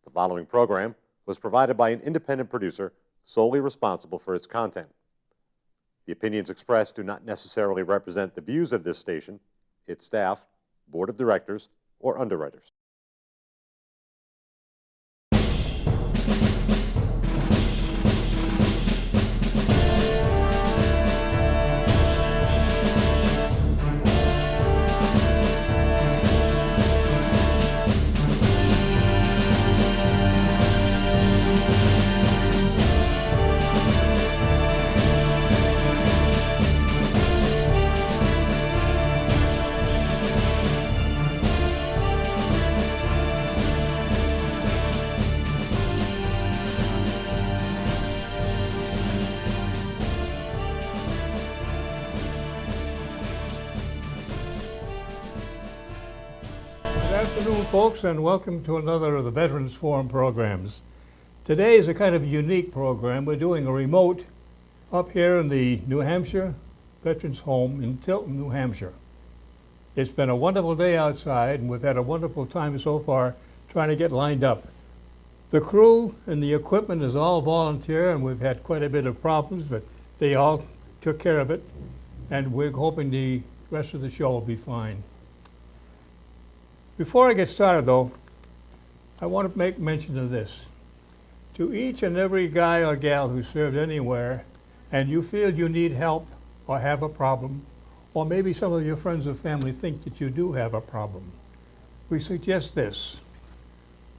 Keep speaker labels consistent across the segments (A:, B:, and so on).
A: The following program was provided by an independent producer solely responsible for its content. The opinions expressed do not necessarily represent the views of this station, its staff, board of directors, or underwriters.
B: Good afternoon, folks, and welcome to another of the Veterans Forum programs. Today is a kind of unique program. We're doing a remote up here in the New Hampshire Veterans Home in Tilton, New Hampshire. It's been a wonderful day outside, and we've had a wonderful time so far trying to get lined up. The crew and the equipment is all volunteer, and we've had quite a bit of problems, but they all took care of it, and we're hoping the rest of the show will be fine. Before I get started, though, I want to make mention of this. To each and every guy or gal who served anywhere, and you feel you need help or have a problem, or maybe some of your friends or family think that you do have a problem, we suggest this.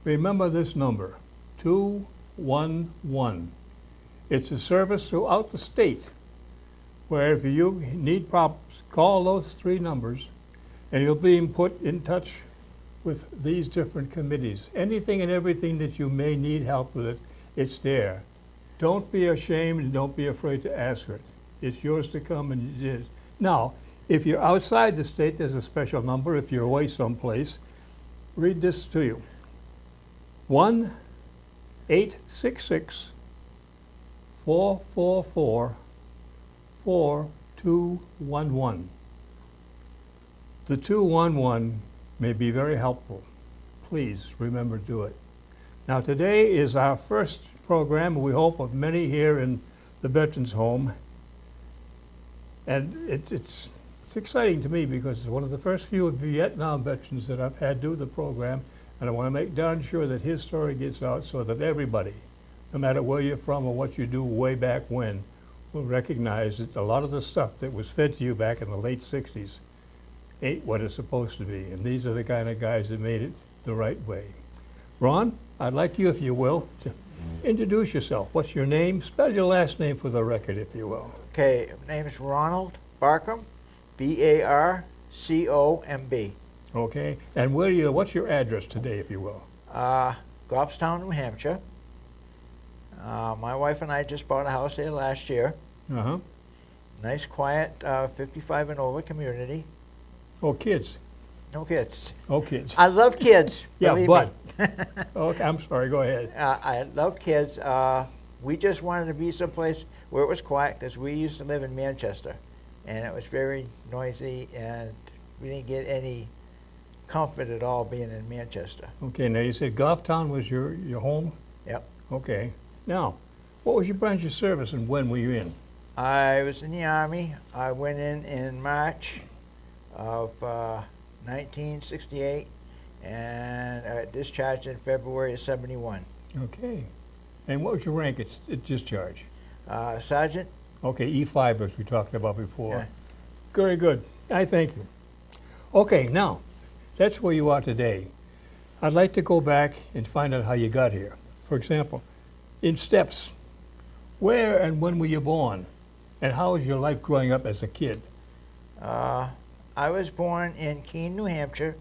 B: Remember this number, 211. It's a service throughout the state where if you need problems, call those three numbers, and you'll be put in touch with these different committees. Anything and everything that you may need help with, it's there. Don't be ashamed and don't be afraid to ask for it. It's yours to come, and it is. Now, if you're outside the state, there's a special number. If you're away someplace, read this to you. 1-866-444-4211. The 211 may be very helpful. Please remember to do it. Now today is our first program, we hope, of many here in the Veterans Home. And it's exciting to me because it's one of the first few Vietnam veterans that I've had do the program, and I want to make darn sure that his story gets out so that everybody, no matter where you're from or what you do way back when, will recognize that a lot of the stuff that was fed to you back in the late 60s ain't what it's supposed to be, and these are the kind of guys that made it the right way. Ron, I'd like you, if you will, to introduce yourself. What's your name? Spell your last name for the record, if you will.
C: Okay, my name is Ronald Barcomb, B-A-R-C-O-M-B.
B: Okay, and what's your address today, if you will?
C: Goffstown, New Hampshire. My wife and I just bought a house there last year.
B: Uh-huh.
C: Nice, quiet, 55 and over community.
B: Oh, kids.
C: No kids.
B: Oh, kids.
C: I love kids.
B: Yeah,
C: believe
B: but.
C: me.
B: Okay, I'm sorry, go ahead.
C: I love kids. We just wanted to be someplace where it was quiet because we used to live in Manchester, and it was very noisy, and we didn't get any comfort at all being in Manchester.
B: Okay, now you said Goffstown was your home?
C: Yep.
B: Okay. Now, what was your branch of service and when were you in?
C: I was in the Army. I went in March of 1968, and I discharged in February of 71.
B: Okay. And what was your rank at discharge?
C: Sergeant.
B: Okay, E5 as we talked about before.
C: Yeah.
B: Very good. I thank you. Okay, now, that's where you are today. I'd like to go back and find out how you got here. For example, in steps, where and when were you born? And how was your life growing up as a kid?
C: I was born in Keene, New Hampshire,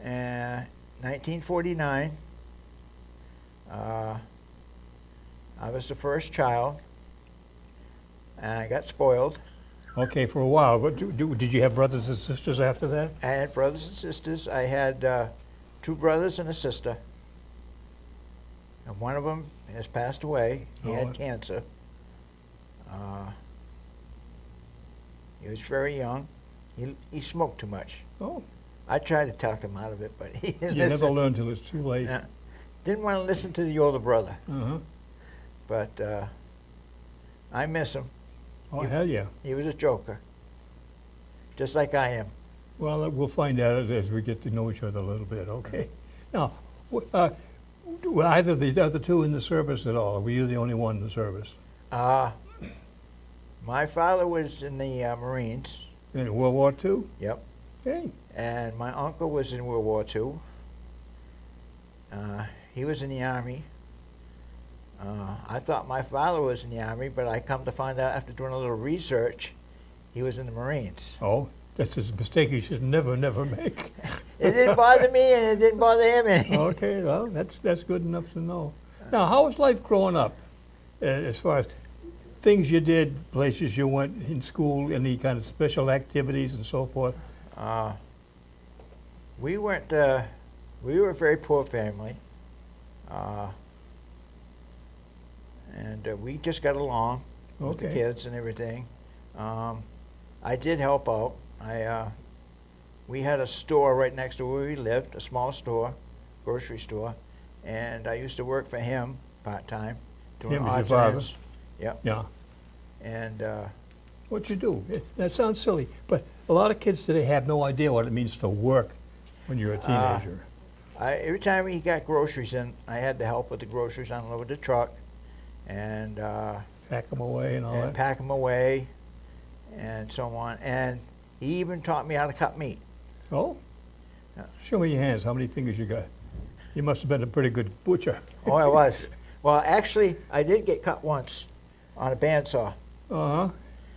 C: 1949. I was the first child, and I got spoiled.
B: Okay, for a while. But did you have brothers and sisters after that?
C: I had brothers and sisters. I had 2 brothers and a sister. And one of them has passed away. He had cancer. He was very young. He smoked too much.
B: Oh.
C: I tried to talk him out of it, but he didn't
B: You never
C: listen.
B: learn till it's too late.
C: didn't want to listen to the older brother.
B: Uh-huh.
C: But I miss him.
B: Oh, hell yeah.
C: He was a joker, just like I am.
B: Well, we'll find out as we get to know each other a little bit, okay? Now, were either the other two in the service at all, or were you the only one in the service?
C: My father was in the Marines.
B: In World War II?
C: Yep.
B: Hey,
C: And my uncle was in World War II. He was in the Army. I thought my father was in the Army, but I come to find out after doing a little research, he was in the Marines.
B: oh, that's a mistake you should never make.
C: It didn't bother me, and it didn't bother him any.
B: Okay, well, that's good enough to know. Now, how was life growing up, as far as things you did, places you went in school, any kind of special activities and so forth?
C: We weren't. We were a very poor family, and we just got along with the
B: Okay.
C: kids and everything. I did help out. We had a store right next to where we lived, a small store, grocery store, and I used to work for him part-time, doing
B: Him as your
C: odds
B: father?
C: and ends. Yep.
B: Yeah.
C: And
B: What you do? That sounds silly, but a lot of kids today have no idea what it means to work when you're a teenager.
C: every time he got groceries in, I had to help with the groceries, unload the truck, and
B: Pack them away and all that.
C: pack them away, and so on. And he even taught me how to cut meat.
B: Oh?
C: Yeah.
B: Show me your hands. How many fingers you got? You must have been a pretty good butcher.
C: Oh, I was. Well, actually, I did get cut once on a bandsaw.
B: Uh-huh.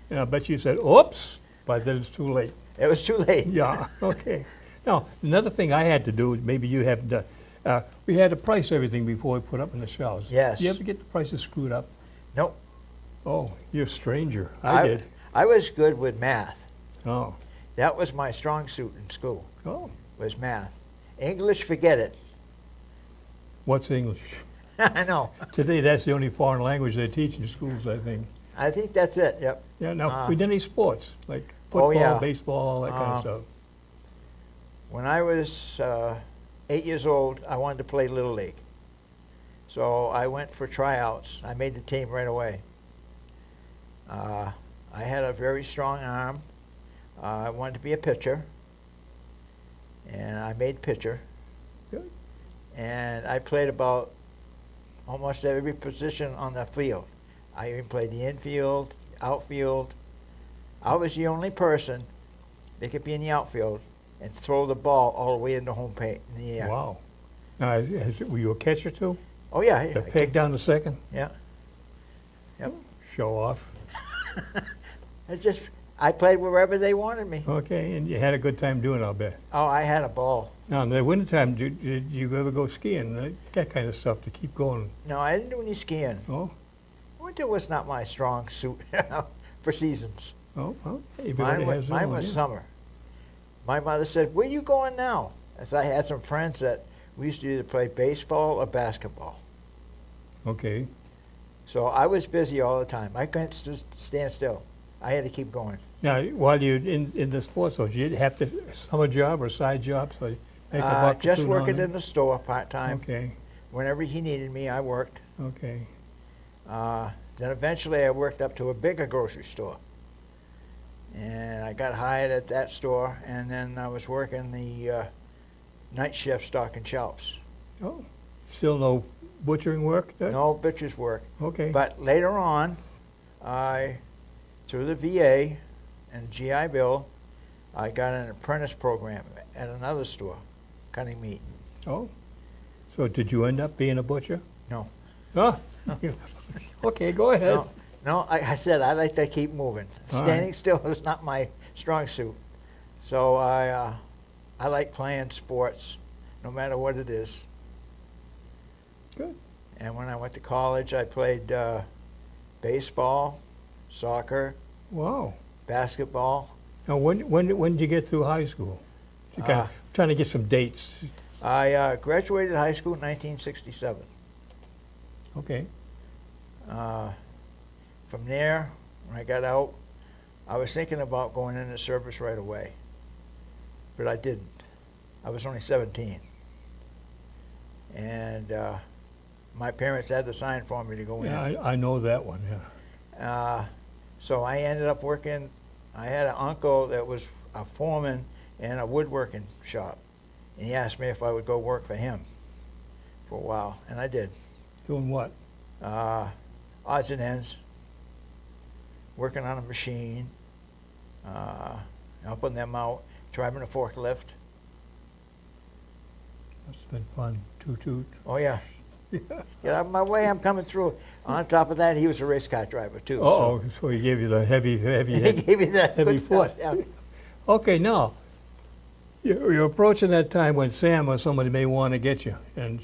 B: And I bet you said, oops, but then it's too late.
C: It was too late.
B: Yeah, okay. Now, another thing I had to do, maybe you haven't done, we had to price everything before we put up in the shelves.
C: Yes.
B: You ever get the prices screwed up?
C: Nope.
B: Oh, you're a stranger. I did.
C: I was good with math.
B: Oh,
C: That was my strong suit in school,
B: oh.
C: was math. English, forget it.
B: What's English?
C: I know.
B: Today, that's the only foreign language they teach in schools, I think.
C: I think that's it, yep.
B: Yeah, now,
C: Uh,
B: we did any sports, like
C: oh,
B: football,
C: yeah.
B: baseball, all that kind of stuff.
C: When I was 8 years old, I wanted to play Little League. So I went for tryouts. I made the team right away. I had a very strong arm. I wanted to be a pitcher, and I made pitcher.
B: Good.
C: And I played about almost every position on the field. I even played the infield, outfield. I was the only person that could be in the outfield and throw the ball all the way into home plate in the air.
B: Wow. Now, were you a catcher too?
C: Oh yeah,
B: The peg down to second?
C: yeah. Yep.
B: Show off.
C: I played wherever they wanted me.
B: Okay, and you had a good time doing it, I'll bet.
C: Oh, I had a ball.
B: Now, in the wintertime, did you ever go skiing? That kind of stuff to keep going.
C: No, I didn't do any skiing.
B: Oh,
C: Winter was not my strong suit for seasons.
B: oh, well, everybody has their
C: Mine
B: own,
C: was
B: yeah.
C: summer. My mother said, "Where you going now?" As I had some friends that we used to either play baseball or basketball.
B: Okay.
C: So I was busy all the time. I couldn't just stand still. I had to keep going.
B: Now, while you're in the sports, though, did you have to summer job or side job? So you make a buck or
C: Just
B: two
C: working
B: down
C: in the store part-time.
B: there? Okay,
C: Whenever he needed me, I worked.
B: okay.
C: Then eventually I worked up to a bigger grocery store. And I got hired at that store, and then I was working the night shift stocking shelves.
B: Oh, still no butchering work?
C: No butcher's work.
B: Okay.
C: But later on, through the VA and GI Bill, I got an apprentice program at another store, cutting meat.
B: Oh, so did you end up being a butcher?
C: No.
B: Oh, okay, go ahead.
C: No, I said I like to keep moving.
B: All
C: Standing
B: right.
C: still is not my strong suit. So I like playing sports, no matter what it is.
B: Good.
C: And when I went to college, I played baseball, soccer,
B: Wow.
C: basketball.
B: Now, when did you get through high school? You kind of trying to get some dates.
C: I graduated high school in 1967.
B: Okay.
C: From there, when I got out, I was thinking about going into service right away, but I didn't. I was only 17. and my parents had to sign for me to go in.
B: Yeah, I know that one, yeah.
C: So I ended up working. I had an uncle that was a foreman in a woodworking shop, and he asked me if I would go work for him for a while, and I did.
B: Doing what?
C: Odds and ends, working on a machine, helping them out, driving a forklift.
B: Must have been fun. Toot toot.
C: Oh yeah. Get out of my way, I'm coming through. On top of that, he was a race car driver too.
B: Uh-oh, so he gave you the heavy
C: He gave me that
B: heavy
C: good stuff,
B: foot.
C: yeah.
B: Okay, now, you're approaching that time when Sam or somebody may want to get you and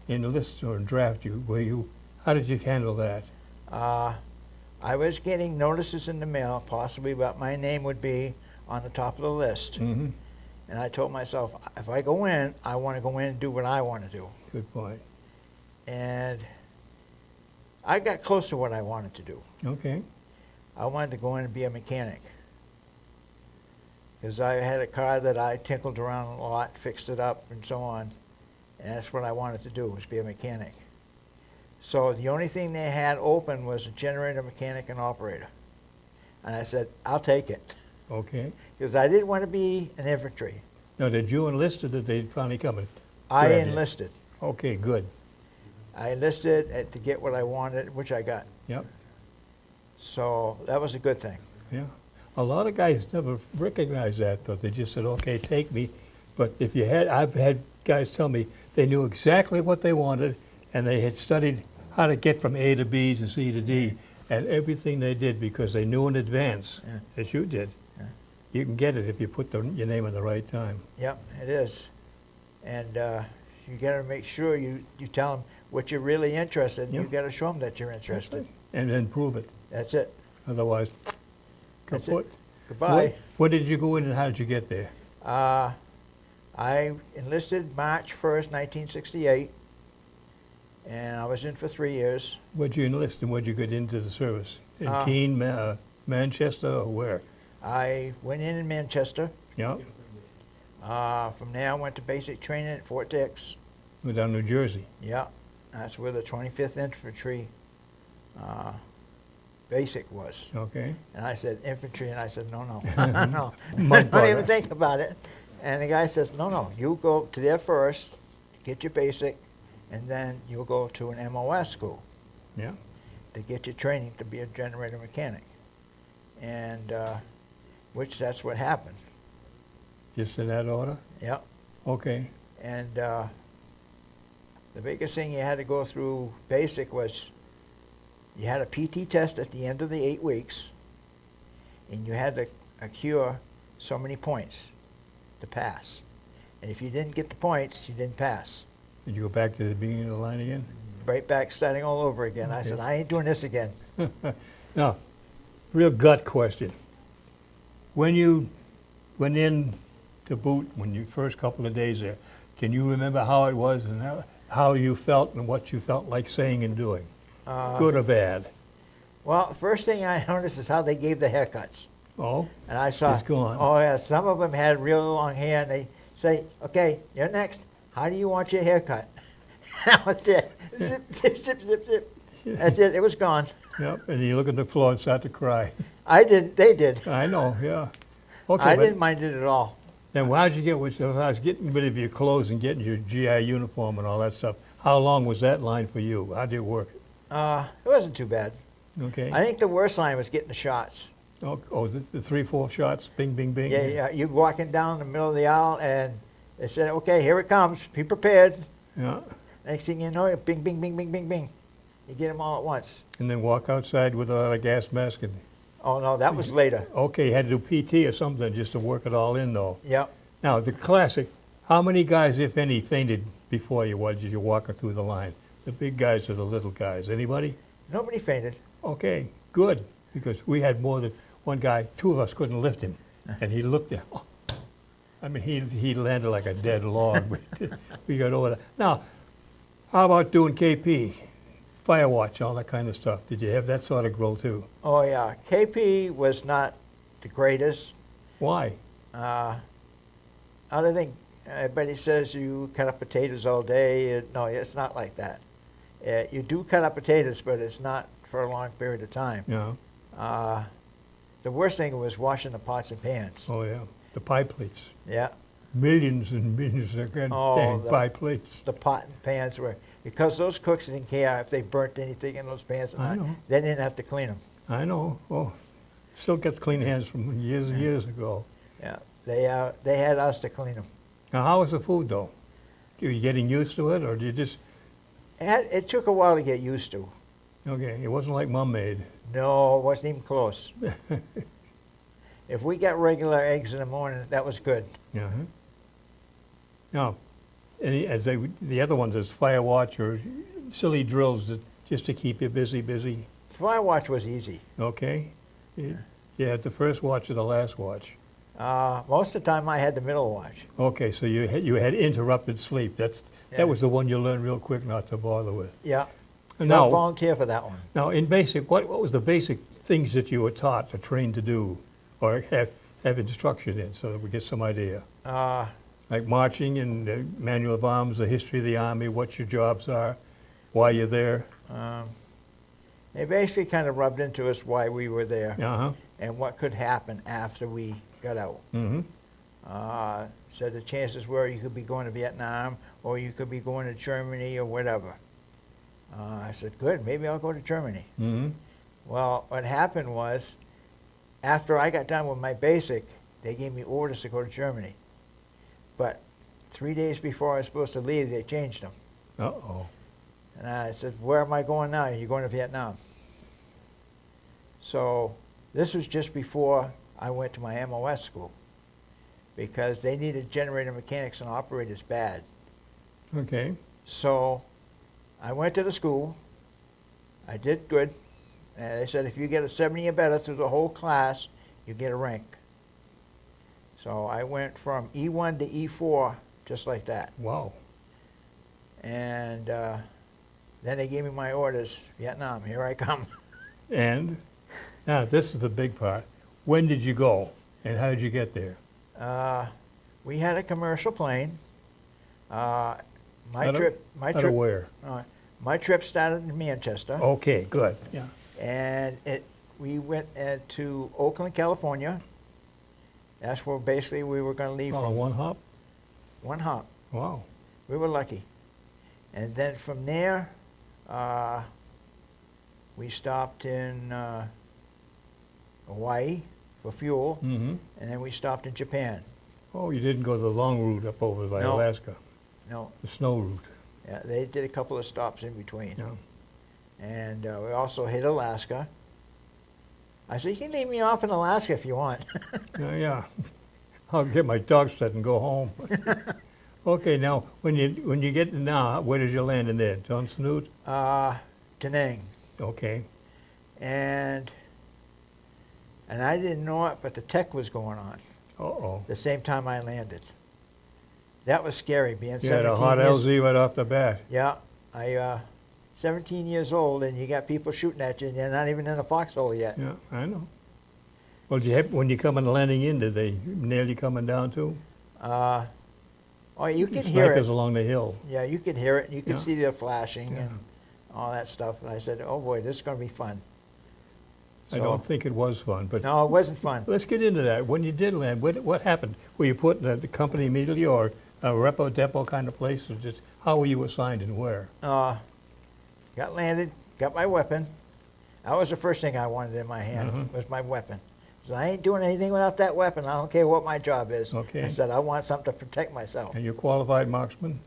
B: enlist or draft you. How did you handle that?
C: I was getting notices in the mail, possibly, but my name would be on the top of the list.
B: Mm-hmm.
C: And I told myself, if I go in, I want to go in and do what I want to do.
B: Good point.
C: And I got close to what I wanted to do.
B: Okay.
C: I wanted to go in and be a mechanic. Because I had a car that I tinkled around a lot, fixed it up, and so on. And that's what I wanted to do, was be a mechanic. So the only thing they had open was a generator mechanic and operator. And I said, I'll take it.
B: Okay.
C: Because I didn't want to be an infantry.
B: Now, did you enlist or did they finally come and
C: I
B: grab you?
C: enlisted.
B: Okay, good.
C: I enlisted to get what I wanted, which I got.
B: Yep.
C: So that was a good thing.
B: Yeah. A lot of guys never recognize that, though. They just said, okay, take me. But if you had, I've had guys tell me they knew exactly what they wanted, and they had studied how to get from A to B to C to D, and everything they did because they knew in advance,
C: Yeah.
B: as you did.
C: Yeah.
B: You can get it if you put your name in the right time.
C: Yep, it is. And you got to make sure you tell them what you're really interested in.
B: Yeah.
C: You got to show them that you're interested.
B: And then prove it.
C: That's it.
B: Otherwise,
C: That's it.
B: kaput.
C: Goodbye.
B: When did you go in and how did you get there?
C: I enlisted March 1st, 1968, and I was in for 3 years.
B: Where'd you enlist and where'd you get into the service? In
C: Uh,
B: Keene, Manchester, or where?
C: I went in Manchester.
B: Yeah,
C: From there, I went to basic training at Fort Dix.
B: we're down New Jersey.
C: Yeah, that's where the 25th Infantry basic was.
B: Okay.
C: And I said, infantry, and I said, no, no,
B: Mud
C: don't even
B: butter.
C: think about it. And the guy says, no, you go to there first, get your basic, and then you'll go to an MOS school
B: Yeah.
C: to get your training to be a generator mechanic. And which that's what happened.
B: Just in that order?
C: Yep.
B: Okay.
C: And the biggest thing you had to go through basic was you had a PT test at the end of the 8 weeks, and you had to accrue so many points to pass. And if you didn't get the points, you didn't pass.
B: Did you go back to the beginning of the line again?
C: Right back starting all over again. I
B: Okay.
C: said, I ain't doing this again.
B: Now, real gut question. When you went in to boot, when you first couple of days there, can you remember how it was and how you felt and what you felt like saying and doing? Good or bad?
C: Well, first thing I noticed is how they gave the haircuts.
B: Oh,
C: And I saw,
B: It's gone.
C: oh yeah, some of them had real long hair, and they say, okay, you're next. How do you want your haircut? That was it. Zip, zip, zip, zip, zip. That's it. It was gone.
B: yep. And you look at the floor and start to cry.
C: I didn't. They did.
B: I know, yeah. Okay,
C: I
B: but
C: didn't mind it at all.
B: then how'd you get, if I was getting rid of your clothes and getting your GI uniform and all that stuff, how long was that line for you? How'd you work it?
C: It wasn't too bad.
B: Okay.
C: I think the worst line was getting the shots.
B: Oh, the 3-4 shots, bing, bing, bing.
C: Yeah, yeah. You're walking down the middle of the aisle, and they said, okay, here it comes. Be prepared.
B: Yeah.
C: Next thing you know, bing, bing, bing, bing, bing, bing. You get them all at once.
B: And then walk outside with a gas mask. And,
C: Oh, no, that was later.
B: okay, you had to do PT or something just to work it all in, though.
C: Yep.
B: Now, the classic, how many guys, if any, fainted before you while you're walking through the line? The big guys or the little guys? Anybody?
C: Nobody fainted.
B: Okay, good, because we had more than one guy, 2 of us couldn't lift him, and he looked at, I mean, he landed like a dead log. We got over that. Now, how about doing KP, fire watch, all that kind of stuff? Did you have that sort of growth too?
C: Oh, yeah. KP was not the greatest.
B: Why?
C: I don't think everybody says you cut up potatoes all day. No, it's not like that. You do cut up potatoes, but it's not for a long period of time.
B: Yeah.
C: The worst thing was washing the pots and pans.
B: Oh, yeah. The pie plates.
C: Yeah.
B: Millions and millions of dang pie plates.
C: The pot and pans were, because those cooks didn't care if they burnt anything in those pans or
B: I
C: not.
B: know.
C: They didn't have to clean them.
B: I know. Oh, still got clean hands from years and years ago.
C: Yeah. They had us to clean them.
B: Now, how was the food, though? Are you getting used to it, or do you just...
C: It took a while to get used to.
B: Okay, it wasn't like Mom made.
C: No, it wasn't even close. If we got regular eggs in the morning, that was good.
B: Yeah. Now, the other ones is fire watch or silly drills just to keep you busy.
C: Fire watch was easy.
B: Okay. You had the first watch or the last watch.
C: Most of the time I had the middle watch.
B: Okay, so you had interrupted sleep. That was the one you learned real quick not to bother with.
C: Yeah.
B: And
C: Don't
B: now,
C: volunteer for that one.
B: now, in basic, what was the basic things that you were taught or trained to do, or have instruction in, so that we get some idea? Like marching and manual of arms, the history of the Army, what your jobs are, why you're there.
C: They basically kind of rubbed into us why we were there
B: Uh-huh.
C: and what could happen after we got out.
B: Mm-hmm.
C: So the chances were you could be going to Vietnam or you could be going to Germany or whatever. I said, good, maybe I'll go to Germany.
B: Mm-hmm.
C: Well, what happened was, after I got done with my basic, they gave me orders to go to Germany. But 3 days before I was supposed to leave, they changed them.
B: Uh-oh.
C: And I said, where am I going now? You're going to Vietnam. So this was just before I went to my MOS school, because they needed generator mechanics and operators bad.
B: Okay.
C: So I went to the school. I did good. And they said, if you get a 70 or better through the whole class, you get a rank. So I went from E1 to E4, just like that.
B: Wow.
C: And then they gave me my orders, Vietnam, here I come.
B: And now this is the big part. When did you go, and how did you get there?
C: We had a commercial plane. My
B: Out of
C: trip,
B: where?
C: my trip started in Manchester,
B: Okay, good. Yeah.
C: and we went to Oakland, California. That's where basically we were going to leave
B: Oh,
C: from.
B: one hop?
C: One hop.
B: Wow.
C: We were lucky. And then from there, we stopped in Hawaii for fuel,
B: Mm-hmm.
C: and then we stopped in Japan.
B: Oh, you didn't go the long route up over by
C: No.
B: Alaska,
C: No,
B: the snow route.
C: yeah, they did a couple of stops in between.
B: Yeah.
C: And we also hit Alaska. I said, you can leave me off in Alaska if you want.
B: Yeah. I'll get my dog set and go home. Okay, now when you get now, where did you land in there? Johnson Root?
C: Da Nang.
B: Okay.
C: And I didn't know it, but the tech was going on
B: Uh-oh.
C: the same time I landed. That was scary, being
B: You
C: 17
B: had a hot
C: years.
B: LZ right off the bat.
C: Yeah, 17 years old, and you got people shooting at you, and you're not even in a foxhole yet.
B: Yeah, I know. Well, when you come and landing in, did they nail you coming down too?
C: Oh, you could hear
B: Snipers
C: it.
B: along the hill.
C: Yeah, you could hear it, and you could
B: Yeah.
C: see the flashing
B: Yeah.
C: and all that stuff. And I said, oh boy, this is going to be fun.
B: I don't think it was fun, but
C: No, it wasn't fun.
B: let's get into that. When you did land, what happened? Were you put in the company immediately, or a repo depot kind of place, or just how were you assigned and where?
C: Got landed, got my weapon. That was the first thing I wanted in my hand,
B: Mhm.
C: was my weapon. So I ain't doing anything without that weapon. I don't care what my job is.
B: Okay.
C: I said, I want something to protect myself.
B: And you're qualified marksman?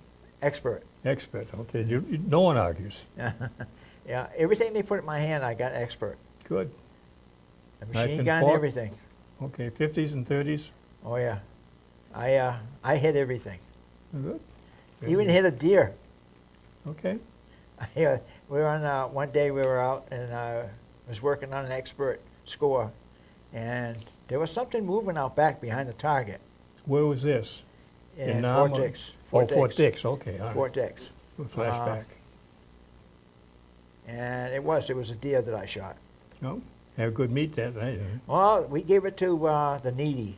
C: Expert.
B: Expert, okay. No one argues.
C: Yeah, everything they put in my hand, I got expert.
B: Good.
C: The
B: Knife
C: machine
B: and
C: gun,
B: fork?
C: everything.
B: Okay, 50s and 30s?
C: Oh yeah. I hit everything.
B: Good.
C: Even hit a deer.
B: Okay.
C: We were on one day we were out and was working on an expert score, and there was something moving out back behind the target.
B: Where was this?
C: In
B: Nam
C: Fort
B: or-
C: Dix.
B: Oh, Fort Dix, okay. All right.
C: Fort Dix.
B: Flashback.
C: And it was a deer that I shot.
B: No? Have good meat that night. Huh?
C: Well, we gave it to the needy.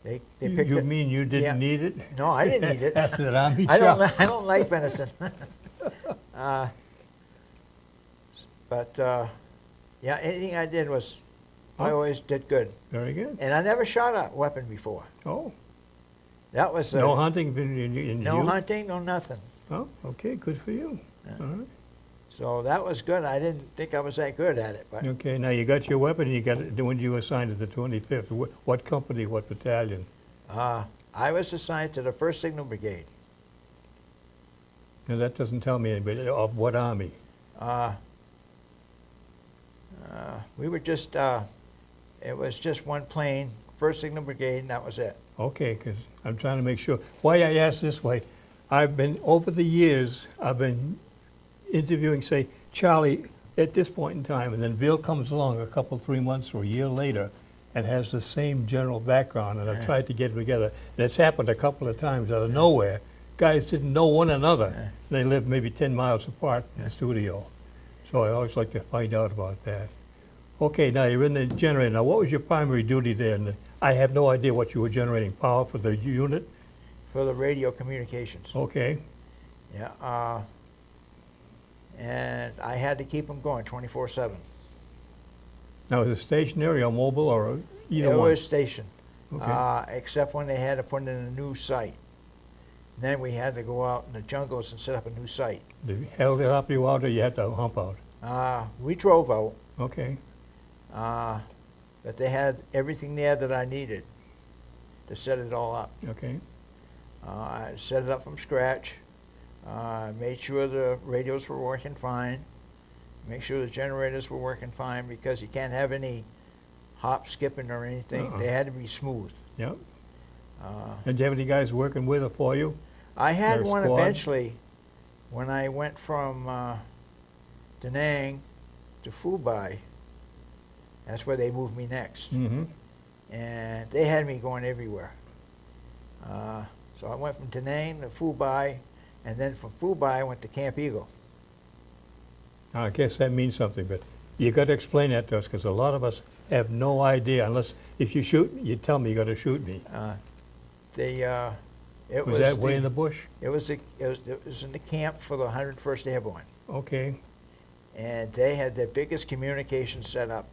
C: They
B: You
C: picked it.
B: mean you didn't
C: Yeah.
B: need it?
C: No, I didn't eat it.
B: After that army
C: I
B: job?
C: don't like venison. But yeah, anything I did was, I
B: Oh.
C: always did good.
B: Very good.
C: And I never shot a weapon before.
B: Oh,
C: That was
B: no hunting in
C: no
B: youth?
C: hunting, no nothing.
B: Oh, okay, good for you.
C: Yeah.
B: All right.
C: So that was good. I didn't think I was that good at it, but
B: Okay, now you got your weapon, and you got it, when you were assigned to the 25th, what company, what battalion?
C: I was assigned to the 1st Signal Brigade.
B: Now, that doesn't tell me anybody, of what army?
C: We were just, it was just one plane, 1st Signal Brigade, and that was it.
B: Okay, because I'm trying to make sure. Why I ask this way, over the years, I've been interviewing, say, Charlie at this point in time, and then Bill comes along a couple, 3 months or a year later and has the same general background, and I've tried to get them together. And it's happened a couple of times out of nowhere. Guys didn't know one another. They lived maybe 10 miles apart in the studio. So I always like to find out about that. Okay, now you're in the generator. Now, what was your primary duty there? And I have no idea what you were generating power for the unit.
C: For the radio communications.
B: Okay,
C: Yeah. And I had to keep them going 24/7.
B: now is it stationary or mobile or either
C: It
B: one?
C: was stationed,
B: Okay.
C: except when they had to put in a new site. Then we had to go out in the jungles and set up a new site.
B: They held it up you out or you had to hump out?
C: We drove out,
B: Okay,
C: but they had everything there that I needed to set it all up.
B: okay.
C: I set it up from scratch, made sure the radios were working fine, make sure the generators were working fine, because you can't have any hop skipping or anything.
B: Uh-uh.
C: They had to be smooth.
B: Yep.
C: Uh,
B: And do you have any guys working with or for you?
C: I had
B: Their
C: one
B: squad?
C: eventually when I went from Da Nang to Phu. That's where they moved me next.
B: Mm-hmm.
C: And they had me going everywhere. So I went from Da Nang to Phu, and then from Phu I went to Camp Eagle.
B: I guess that means something, but you got to explain that to us, because a lot of us have no idea, unless, if you shoot, you tell me you got to shoot me.
C: It
B: Was that way in the bush?
C: It was in the camp for the 101st Airborne,
B: Okay,
C: and they had their biggest communication set up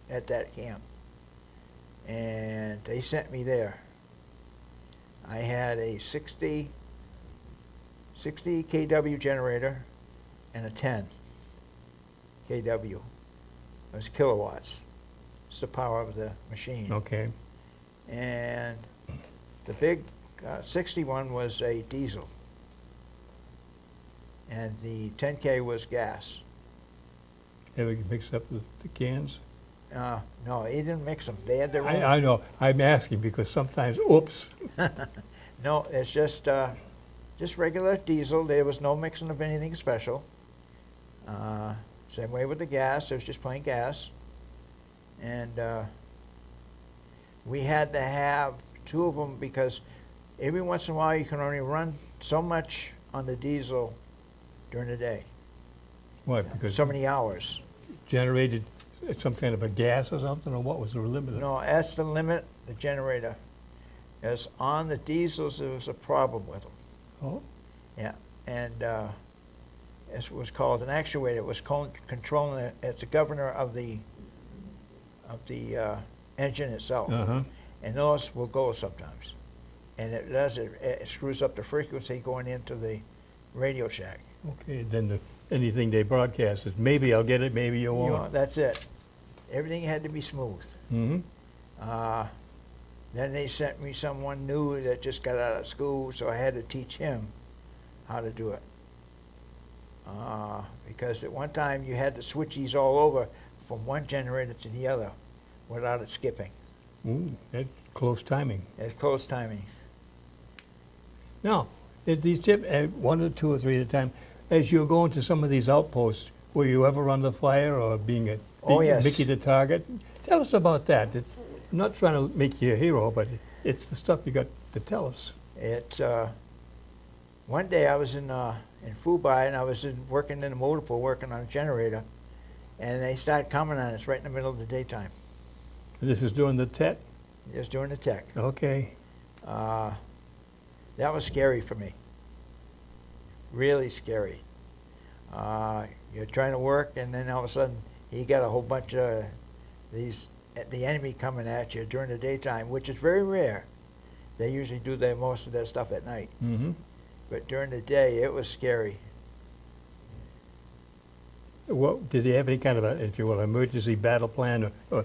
C: at that camp, and they sent me there. I had a 60 kW generator and a 10 kW. It was kilowatts. It's the power of the machine.
B: okay.
C: And the big 61 was a diesel, and the 10K was gas.
B: Ever mix up the cans?
C: No, he didn't mix them. They had their own.
B: I know, I'm asking because sometimes, oops.
C: No, it's just regular diesel. There was no mixing of anything special. Same way with the gas. It was just plain gas. And we had to have two of them because every once in a while you can only run so much on the diesel during the day.
B: What, because
C: So many hours.
B: generated some kind of a gas or something, or what was the limit?
C: No, that's the limit, the generator. As on the diesels, there was a problem with them.
B: Oh,
C: Yeah, and it was called an actuator. It was controlling it. It's a governor of the engine itself.
B: uh-huh.
C: And those will go sometimes. And it does, it screws up the frequency going into the Radio Shack.
B: Okay, then anything they broadcast is, maybe I'll get it, maybe you
C: You know,
B: won't.
C: that's it. Everything had to be smooth.
B: Mm-hmm.
C: Then they sent me someone new that just got out of school, so I had to teach him how to do it. Because at one time you had to switch these all over from one generator to the other without it skipping.
B: Ooh, that's close timing.
C: It's close timing.
B: Now, if these one or two or three at a time, as you're going to some of these outposts, were you ever under fire or being
C: Oh, yes.
B: Mickey the target? Tell us about that. I'm not trying to make you a hero, but it's the stuff you got to tell us.
C: It's one day I was in Phu and I was working in the motor pool working on a generator, and they started coming on us right in the middle of the daytime.
B: This is during the Tet?
C: Just doing the tech.
B: Okay.
C: That was scary for me. Really scary. You're trying to work, and then all of a sudden you got a whole bunch of the enemy coming at you during the daytime, which is very rare. They usually do most of their stuff at night.
B: Mm-hmm.
C: But during the day, it was scary.
B: What, did they have any kind of a, if you will, emergency battle plan, or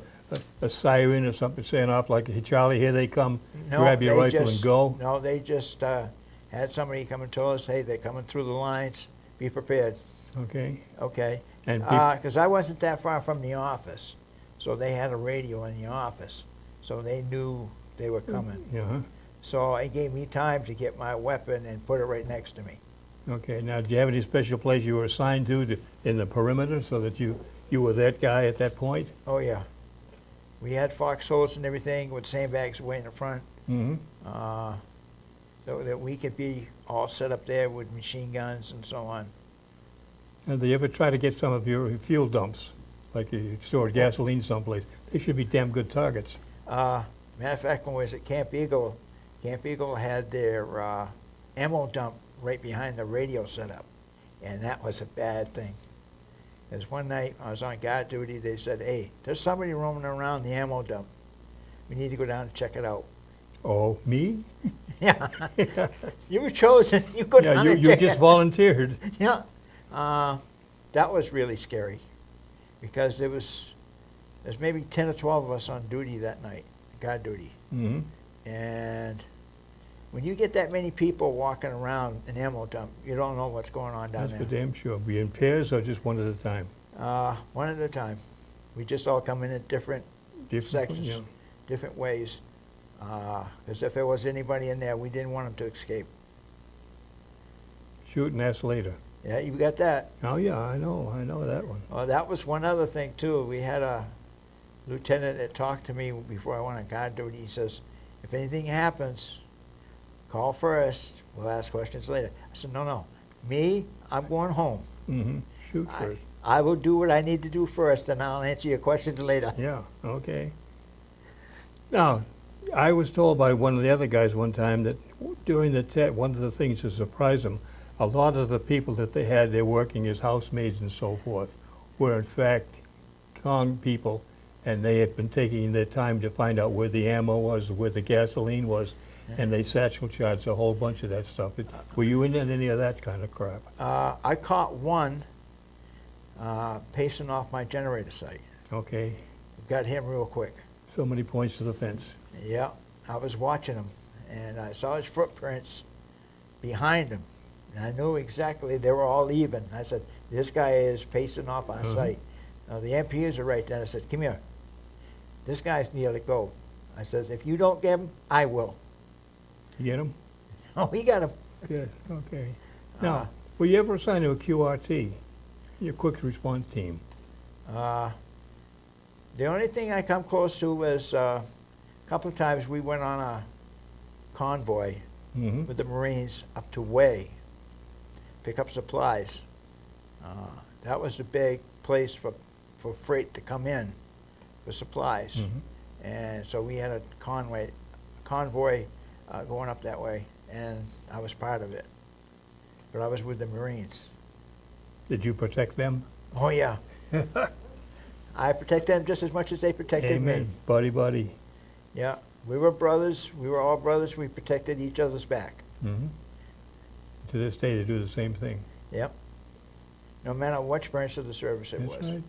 B: a siren or something saying off like, hey, Charlie, here they come, grab your rifle and go?
C: No, they just had somebody come and tell us, hey, they're coming through the lines, be prepared.
B: Okay.
C: Okay.
B: And
C: Because I wasn't that far from the office, so they had a radio in the office, so they knew they were coming.
B: Yeah.
C: So it gave me time to get my weapon and put it right next to me.
B: Okay. Now, do you have any special place you were assigned to in the perimeter so that you were that guy at that point?
C: Oh, yeah. We had foxholes and everything with sandbags way in the front,
B: Mm-hmm.
C: so that we could be all set up there with machine guns and so on.
B: And do you ever try to get some of your fuel dumps, like you stored gasoline someplace? They should be damn good targets.
C: Matter of fact, when we was at Camp Eagle had their ammo dump right behind the radio setup, and that was a bad thing. Because one night I was on guard duty, they said, hey, there's somebody roaming around the ammo dump. We need to go down and check it out.
B: Oh, me?
C: Yeah. You were chosen. You go down and
B: you
C: check
B: just
C: it.
B: volunteered.
C: Yeah. That was really scary because there's maybe 10 or 12 of us on duty that night, guard duty.
B: Mm-hmm.
C: And when you get that many people walking around an ammo dump, you don't know what's going on down
B: That's for
C: there.
B: damn sure. Be in pairs or just one at a time?
C: One at a time. We just all come in at different sections,
B: Yeah.
C: different ways. Because if there was anybody in there, we didn't want them to escape.
B: Shoot and ask later.
C: Yeah, you got that.
B: Oh, yeah, I know that one.
C: Well, that was one other thing, too. We had a lieutenant that talked to me before I went on guard duty. He says, if anything happens, call first. We'll ask questions later. I said, no. Me, I'm going home.
B: Mm-hmm. Shoot first.
C: I will do what I need to do first, and I'll answer your questions later.
B: Yeah, okay. Now, I was told by one of the other guys one time that during the one of the things to surprise them, a lot of the people that they had there working as housemaids and so forth were in fact con people, and they had been taking their time to find out where the ammo was, where the gasoline was, and they satchel charged a whole bunch of that stuff. Were you in any of that kind of crap?
C: I caught one pacing off my generator site.
B: Okay,
C: Got him real quick.
B: so many points to the fence.
C: Yeah, I was watching him, and I saw his footprints behind him, and I knew exactly they were all even. I said, this guy is pacing off our site. Now, the MPUs are right there. I said, come here. This guy's near to go. I said, if you don't get him, I will.
B: You get them?
C: Oh, he got him.
B: Good, okay. Now, were you ever assigned to a QRT, your quick response team?
C: The only thing I come close to was a couple of times we went on a convoy
B: Mm-hmm.
C: with the Marines up to Way, pick up supplies. That was the big place for freight to come in for supplies.
B: Mm-hmm.
C: And so we had a convoy going up that way, and I was part of it. But I was with the Marines.
B: Did you protect them?
C: Oh, yeah. I protect them just as much as they protected
B: Amen.
C: me.
B: Buddy, buddy.
C: Yeah, we were brothers. We were all brothers. We protected each other's back.
B: Mm-hmm. To this day, they do the same thing.
C: Yep. No matter which branch of the service it
B: That's
C: was.
B: right.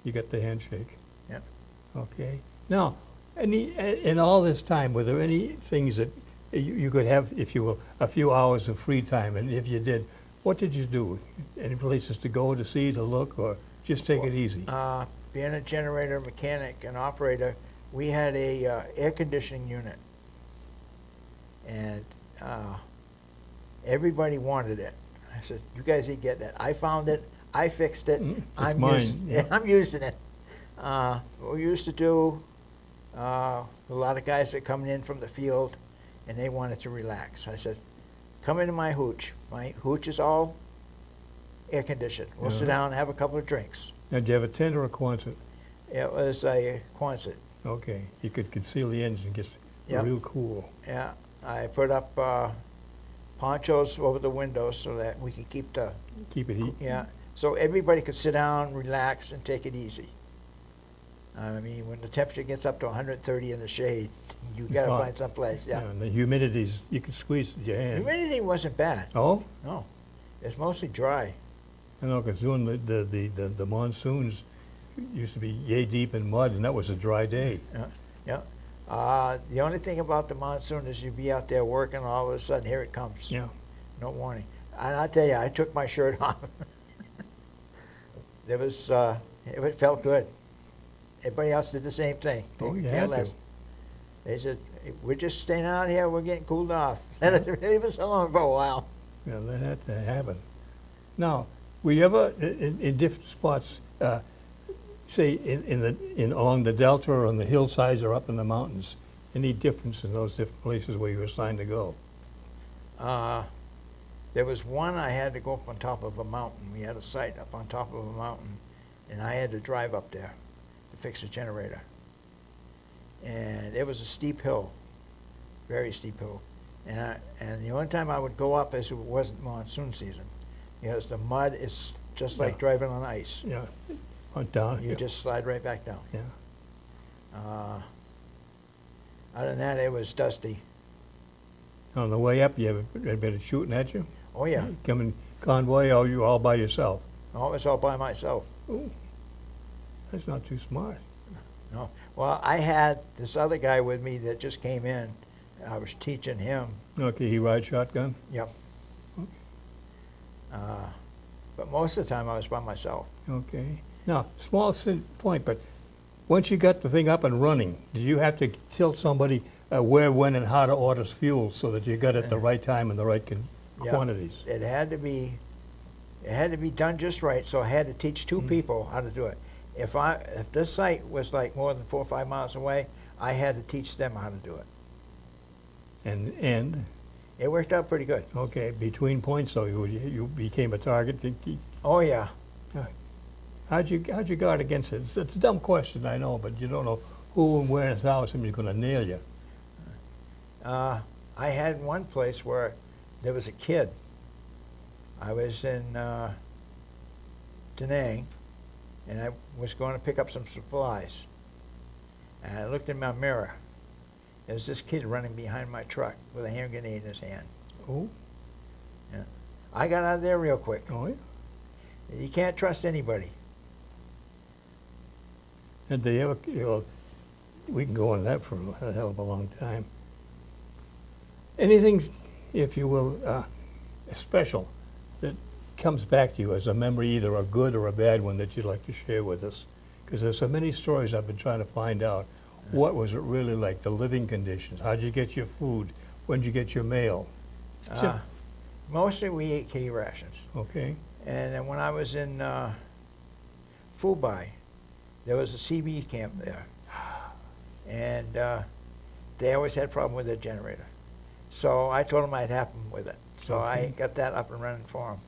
B: You got the handshake.
C: Yep.
B: Okay. Now, in all this time, were there any things that you could have, if you will, a few hours of free time? And if you did, what did you do? Any places to go, to see, to look, or just take it easy?
C: Being a generator mechanic and operator, we had a air conditioning unit, and everybody wanted it. I said, "You guys ain't getting it. I found it. I fixed it.
B: It's mine." Yeah.
C: I'm using it." What we used to do, a lot of guys that coming in from the field, and they wanted to relax. I said, "Come into my hooch. My hooch is all air conditioned. We'll sit down and have a couple of drinks."
B: Now, do you have a tent or a Quonset?
C: It was a Quonset.
B: Okay, you could conceal the engine, it gets
C: Yep.
B: real cool.
C: Yeah, I put up ponchos over the windows so that we could keep the,
B: Keep it heat.
C: yeah, so everybody could sit down, relax, and take it easy. I mean, when the temperature gets up to 130 in the shade, you
B: It's
C: gotta
B: hot.
C: find someplace, yeah.
B: And the humidity's, you can squeeze it with your hand.
C: Humidity wasn't bad,
B: Oh?
C: no. It's mostly dry.
B: I know, because during the monsoons, used to be yay deep in mud, and that was a dry day.
C: Yeah. The only thing about the monsoon is you'd be out there working, all of a sudden, here it comes.
B: Yeah.
C: No warning. And I tell you, I took my shirt off. It felt good. Everybody else did the same thing. They
B: Oh,
C: could
B: you
C: care
B: had
C: less.
B: to.
C: They said, we're just staying out here, we're getting cooled off. Leave us alone for a while.
B: Yeah, that had to happen. Now, were you ever in different spots, say in along the delta or on the hillsides or up in the mountains? Any difference in those different places where you were assigned to go?
C: There was one I had to go up on top of a mountain. We had a site up on top of a mountain, and I had to drive up there to fix a generator. And it was a steep hill, very steep hill. And the only time I would go up is it wasn't monsoon season, because the mud is just like
B: Yeah.
C: driving on ice.
B: Yeah, on down.
C: You
B: Yeah.
C: just slide right back down.
B: Yeah.
C: Other than that, it was dusty.
B: On the way up, you have anybody shooting at you?
C: Oh yeah,
B: Coming convoy, or you all by yourself?
C: I was all by myself.
B: Ooh, that's not too smart.
C: No, well, I had this other guy with me that just came in. I was teaching him.
B: Okay, he rides shotgun?
C: Yep. But most of the time I was by myself.
B: Okay. Now, small point, but once you got the thing up and running, did you have to tell somebody where, when, and how to order fuel so that you got it the right time and the right
C: Yeah.
B: quantities?
C: It had to be done just right. So I had to teach two people how to do it. If this site was like more than 4 or 5 miles away, I had to teach them how to do it.
B: And
C: It worked out pretty good.
B: okay, between points, so you became a target.
C: Oh yeah.
B: How'd you guard against it? It's a dumb question, I know, but you don't know who and where and how somebody's going to nail you.
C: I had one place where there was a kid. I was in Da Nang, and I was going to pick up some supplies. And I looked in my mirror. There was this kid running behind my truck with a hand grenade in his hand.
B: Oh,
C: I got out of there real quick.
B: oh yeah.
C: You can't trust anybody.
B: Did they ever, we can go on that for a hell of a long time. Anything, if you will, special that comes back to you as a memory, either a good or a bad one that you'd like to share with us? Because there's so many stories I've been trying to find out. What was it really like, the living conditions? How'd you get your food? When'd you get your mail?
C: Mostly we ate K rations.
B: Okay,
C: And then when I was in Fubai, there was a CB camp there. And they always had a problem with their generator. So I told them I'd help them with it. So I
B: Okay.
C: got that up and running for them.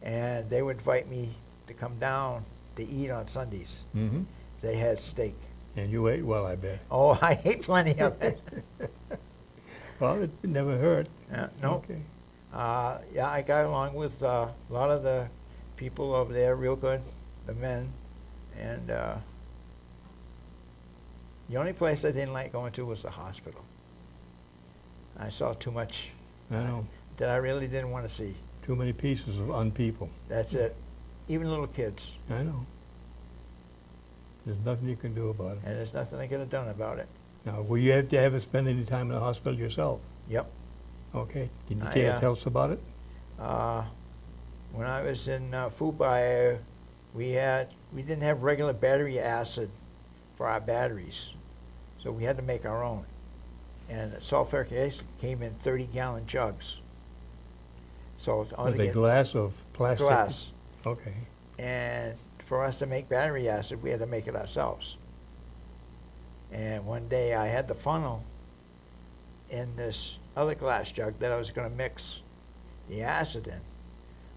C: And they would invite me to come down to eat on Sundays.
B: mm-hmm.
C: They had steak.
B: And you ate well, I bet.
C: Oh, I ate plenty of it.
B: Well, it never hurt.
C: No.
B: Okay.
C: Yeah, I got along with a lot of the people over there real good, the men. And the only place I didn't like going to was the hospital. I saw too much
B: I know.
C: that I really didn't want to see.
B: Too many pieces of unpeople.
C: That's it. Even little kids.
B: I know. There's nothing you can do about it.
C: And there's nothing I could have done about it.
B: Now, will you have to ever spend any time in the hospital yourself?
C: Yep.
B: Okay. Can you
C: I,
B: tell us about it?
C: When I was in Fubai, we didn't have regular battery acid for our batteries, so we had to make our own. And the sulfuric acid came in 30-gallon jugs. So it's
B: Are
C: only
B: they glass or plastic?
C: glass.
B: Okay.
C: And for us to make battery acid, we had to make it ourselves. And one day I had the funnel in this other glass jug that I was going to mix the acid in.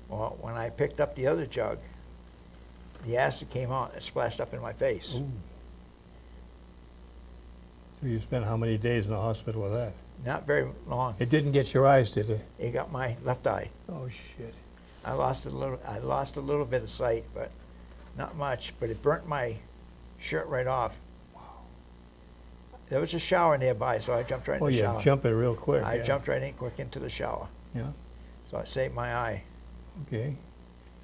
C: Well, when I picked up the other jug, the acid came out and splashed up in my face.
B: Ooh. So you spent how many days in the hospital with that?
C: Not very long.
B: It didn't get your eyes, did it?
C: It got my left eye.
B: Oh, shit.
C: I lost a little bit of sight, but not much. But it burnt my shirt right off.
B: Wow.
C: There was a shower nearby, so I jumped right in
B: Oh,
C: the
B: yeah,
C: shower.
B: jumping real quick.
C: I
B: yeah.
C: jumped right in quick into the shower.
B: Yeah,
C: So it saved my eye.
B: okay.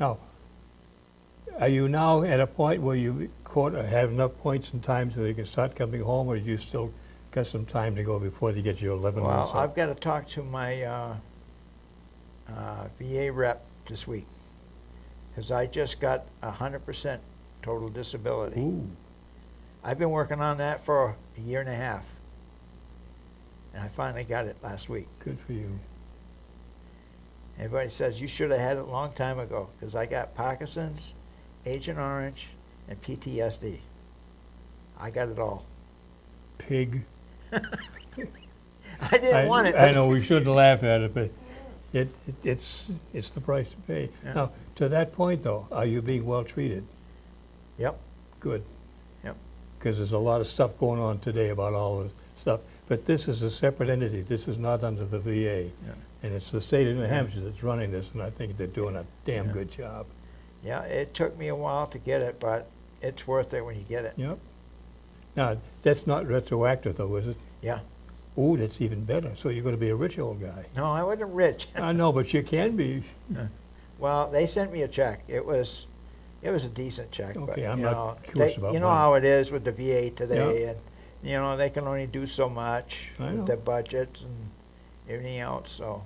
B: Now, are you now at a point where you have enough points and time so you can start coming home, or do you still got some time to go before they get your 11
C: Well,
B: months up?
C: I've got to talk to my VA rep this week because I just got 100% total disability.
B: Ooh,
C: I've been working on that for a year and a half, and I finally got it last week.
B: good for you.
C: Everybody says you should have had it a long time ago because I got Parkinson's, Agent Orange, and PTSD. I got it all.
B: Pig.
C: I didn't want it.
B: I know we shouldn't laugh at it, but it's the price to pay.
C: Yeah.
B: Now, to that point, though, are you being well treated?
C: Yep.
B: Good.
C: Yep.
B: Because there's a lot of stuff going on today about all this stuff. But this is a separate entity. This is not under the VA.
C: Yeah.
B: And it's the state of New Hampshire that's running this, and I think they're doing a damn good job.
C: Yeah, it took me a while to get it, but it's worth it when you get it.
B: Yep. Now, that's not retroactive, though, is it?
C: Yeah.
B: Ooh, that's even better. So you're going to be a rich old guy.
C: No, I wasn't rich.
B: I know, but you can be.
C: Well, they sent me a check. It was a decent check. But,
B: Okay, I'm
C: you
B: not
C: know,
B: curious about
C: you know
B: money.
C: how it is with the VA today, and you know they can only do so much
B: I
C: with
B: know.
C: their budgets and everything else. So,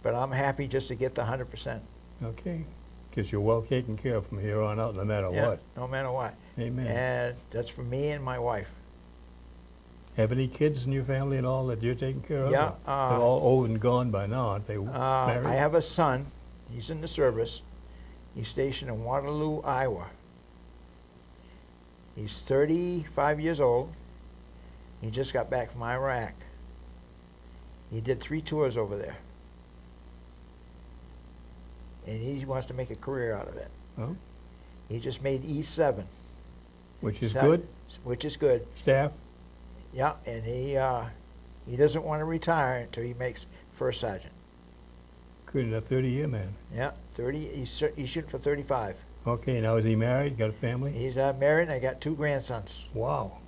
C: but I'm happy just to get the 100%.
B: Okay. Because you're well taken care of from here on out, no matter what.
C: No matter what.
B: Amen.
C: And that's for me and my wife.
B: Have any kids in your family at all that you're taking care of?
C: Yeah,
B: They're all old and gone by now, aren't they?
C: I
B: Married?
C: have a son. He's in the service. He's stationed in Waterloo, Iowa. He's 35 years old. He just got back from Iraq. He did 3 tours over there. And he wants to make a career out of it.
B: Oh,
C: He just made E7.
B: which is
C: So-
B: good.
C: Which is good.
B: Staff?
C: Yeah, and he doesn't want to retire until he makes first sergeant.
B: Good enough, 30-year man.
C: Yeah, 30. He's shooting for 35.
B: Okay, now is he married? Got a family?
C: He's married, and I got 2 grandsons.
B: Wow.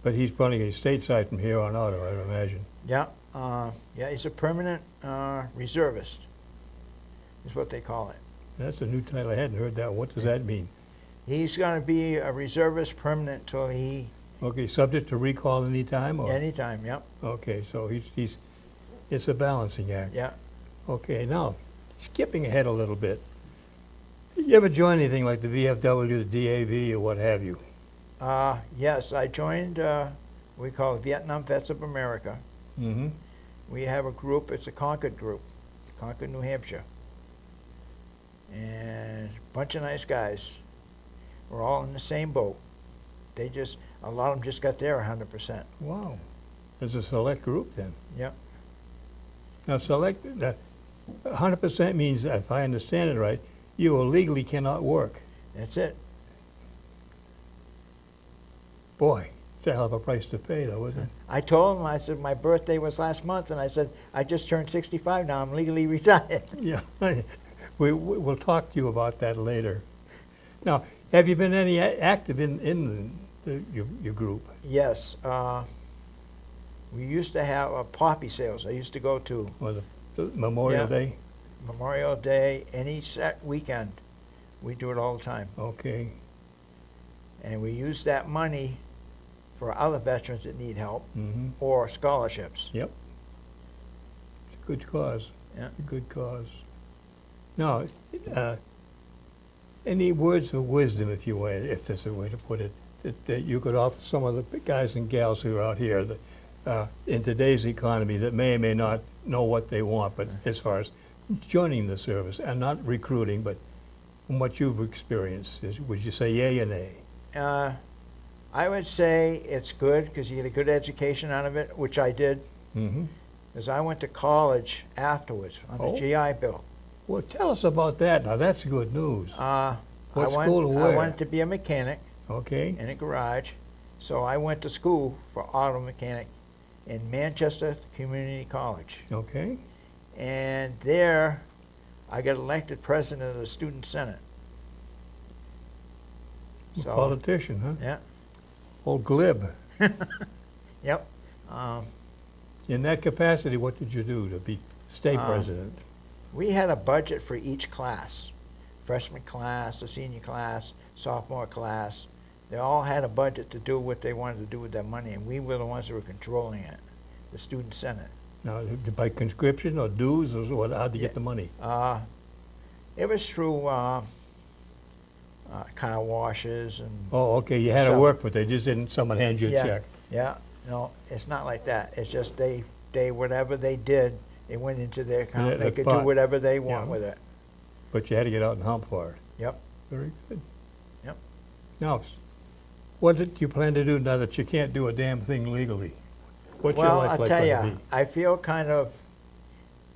B: But he's probably going to stateside from here on out, I would imagine.
C: Yeah, yeah, he's a permanent reservist, is what they call it.
B: That's a new title. I hadn't heard that. What does that mean?
C: He's going to be a reservist permanent till he,
B: Okay, subject to recall any time? Or?
C: anytime, yep,
B: Okay, so he's it's a balancing act.
C: yeah.
B: Okay, now, skipping ahead a little bit. You ever join anything like the VFW, the DAV, or what have you?
C: Yes, I joined, we call it Vietnam Vets of America.
B: Mm-hmm.
C: We have a group, it's a Concord group, Concord, New Hampshire. And a bunch of nice guys. We're all in the same boat. They just, a lot of them just got there 100%.
B: Wow. There's a select group then.
C: Yep.
B: Now, select, 100% means, if I understand it right, you illegally cannot work.
C: That's it.
B: Boy, it's a hell of a price to pay, though, isn't it?
C: I told him, I said, my birthday was last month, and I said, I just turned 65 now, I'm legally retired.
B: Yeah. We'll talk to you about that later. Now, have you been any active in your group?
C: Yes, we used to have poppy sales. I used to go to
B: Or the Memorial
C: Yeah.
B: Day?
C: Memorial Day, any set weekend. We do it all the time.
B: Okay.
C: And we use that money for other veterans that need help
B: Mm-hmm.
C: or scholarships.
B: Yep. It's a good cause.
C: Yeah.
B: A good cause. Now, any words of wisdom, if you will, if there's a way to put it, that you could offer some of the guys and gals who are out here that, in today's economy that may or may not know what they want, but as far as joining the service, and not recruiting, but from what you've experienced, would you say yay or nay?
C: I would say it's good because you get a good education out of it, which I did,
B: Mm-hmm.
C: because I went to college afterwards on the
B: Oh.
C: GI Bill.
B: Well, tell us about that. Now, that's good news.
C: I
B: What school and
C: I
B: where?
C: wanted to be a mechanic
B: Okay.
C: in a garage, So I went to school for auto mechanic in Manchester Community College.
B: Okay.
C: And there, I got elected president of the Student Senate.
B: A politician, huh?
C: Yeah.
B: Old glib.
C: Yep.
B: In that capacity, what did you do to be state president?
C: We had a budget for each class. Freshman class, a senior class, sophomore class. They all had a budget to do what they wanted to do with their money, and we were the ones who were controlling it, the Student Senate.
B: Now, by conscription or dues, or what? How'd you get the money?
C: It was through car washes and...
B: Oh, okay, you had to
C: So-
B: work, but they just didn't, someone hand you a
C: Yeah,
B: check.
C: yeah, no, it's not like that. It's just they whatever they did, it went into their account.
B: Yeah,
C: They
B: that
C: could do
B: pot.
C: whatever they want
B: Yeah.
C: with it.
B: But you had to get out and hump for it.
C: Yep.
B: Very good.
C: Yep.
B: Now, what did you plan to do now that you can't do a damn thing legally? What's your
C: Well,
B: life
C: I'll
B: like
C: tell
B: going to
C: you,
B: be?
C: I feel kind of,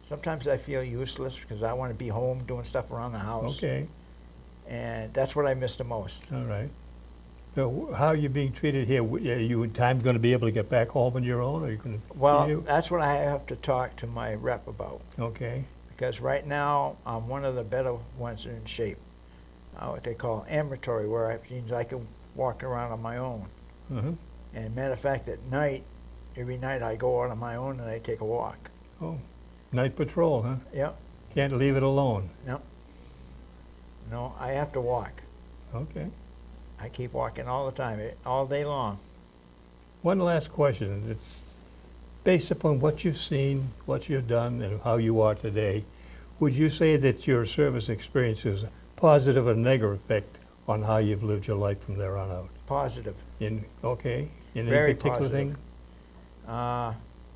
C: sometimes I feel useless because I want to be home doing stuff around the house.
B: Okay,
C: And that's what I miss the most.
B: all right. So how are you being treated here? Are you in time going to be able to get back home on your own, or are you going to?
C: Well, that's what I have to talk to my rep about.
B: Okay,
C: Because right now, I'm one of the better ones in shape. What they call ambulatory, where it means I can walk around on my own.
B: uh-huh.
C: And matter of fact, at night, every night I go out on my own and I take a walk.
B: Oh, night patrol, huh?
C: Yep.
B: Can't leave it alone.
C: No, I have to walk.
B: Okay.
C: I keep walking all the time, all day long.
B: One last question. It's based upon what you've seen, what you've done, and how you are today. Would you say that your service experience is a positive or negative effect on how you've lived your life from there on out?
C: Positive.
B: In any
C: Very
B: particular
C: positive.
B: thing?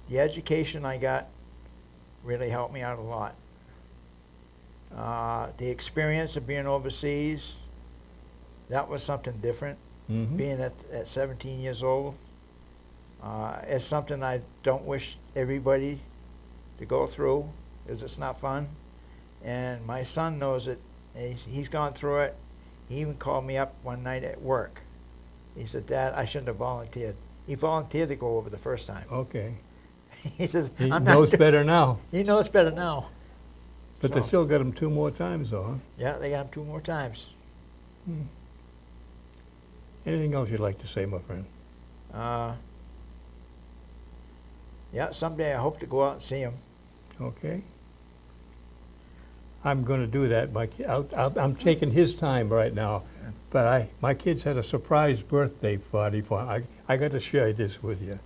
C: The education I got really helped me out a lot. The experience of being overseas, that was something different.
B: Mm-hmm.
C: Being at 17 years old, it's something I don't wish everybody to go through, because it's not fun. And my son knows it. He's gone through it. He even called me up one night at work. He said, "Dad, I shouldn't have volunteered." He volunteered to go over the first time.
B: Okay.
C: He says,
B: He
C: "I'm
B: knows
C: not."
B: better now.
C: He knows better now.
B: But they
C: So-
B: still got him 2 more times, though, huh?
C: Yeah, they got him 2 more times.
B: Anything else you'd like to say, my friend?
C: Yeah, someday I hope to go out and see him.
B: Okay. I'm going to do that. I'm taking his time right now, but my kids had a surprise birthday party for I got to share this with you.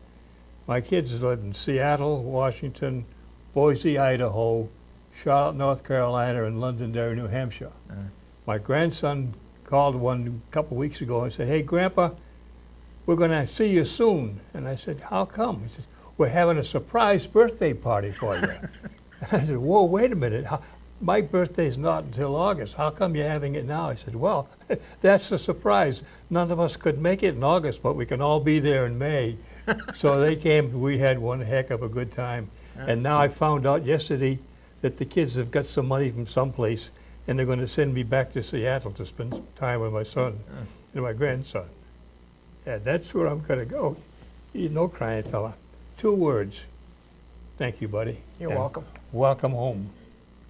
B: My kids live in Seattle, Washington, Boise, Idaho, Charlotte, North Carolina, and Londonderry, New Hampshire. My grandson called one a couple weeks ago and said, "Hey, Grandpa, we're going to see you soon." And I said, "How come?" He said, "We're having a surprise birthday party for you." And I said, "Whoa, wait a minute. My birthday's not until August. How come you're having it now?" I said, "Well, that's a surprise. None of us could make it in August, but we can all be there in May." So they came. We had one heck of a good time. And now I found out yesterday that the kids have got some money from someplace, and they're going to send me back to Seattle to spend some time with my son and my grandson. And that's where I'm going to go. You know, crying fella. 2 words. Thank you, buddy.
C: You're
B: And
C: welcome.
B: welcome home.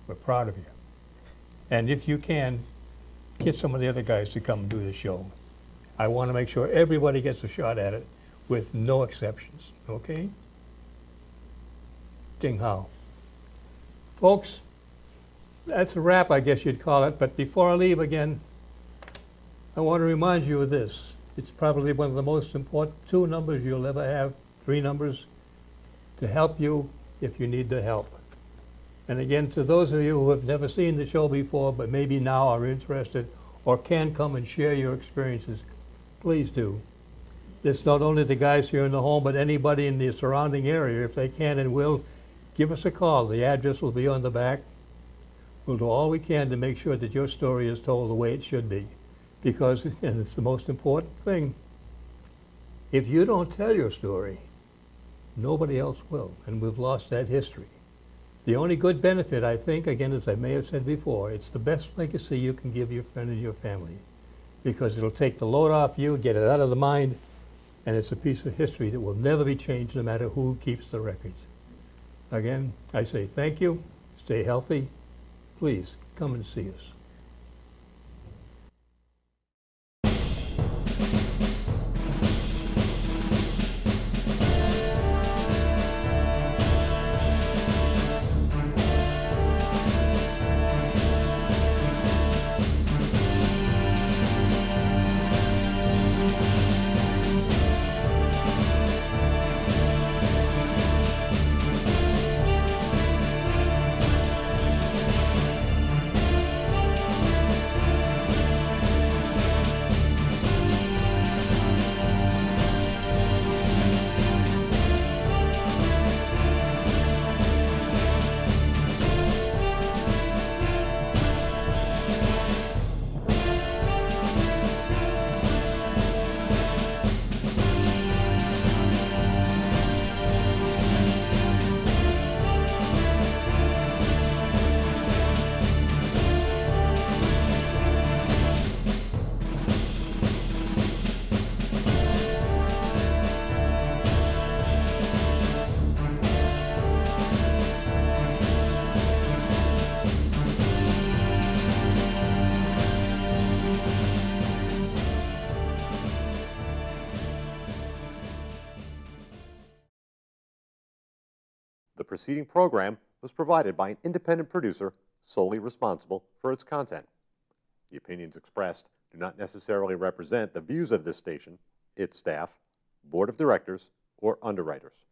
B: We're proud of you. And if you can, get some of the other guys to come and do the show. I want to make sure everybody gets a shot at it with no exceptions, okay? Ding hao. Folks, that's a wrap, I guess you'd call it. But before I leave again, I want to remind you of this. It's probably one of the most important 2 numbers you'll ever have, 3 numbers, to help you if you need the help. And again, to those of you who have never seen the show before, but maybe now are interested or can come and share your experiences, please do. It's not only the guys here in the home, but anybody in the surrounding area, if they can and will, give us a call. The address will be on the back. We'll do all we can to make sure that your story is told the way it should be. Because, and it's the most important thing, if you don't tell your story, nobody else will, and we've lost that history. The only good benefit, I think, again, as I may have said before, it's the best legacy you can give your friend and your family, because it'll take the load off you, get it out of the mind, and it's a piece of history that will never be changed no matter who keeps the records. Again, I say thank you, stay healthy, please come and see us.
A: The preceding program was provided by an independent producer solely responsible for its content. The opinions expressed do not necessarily represent the views of this station, its staff, board of directors, or underwriters.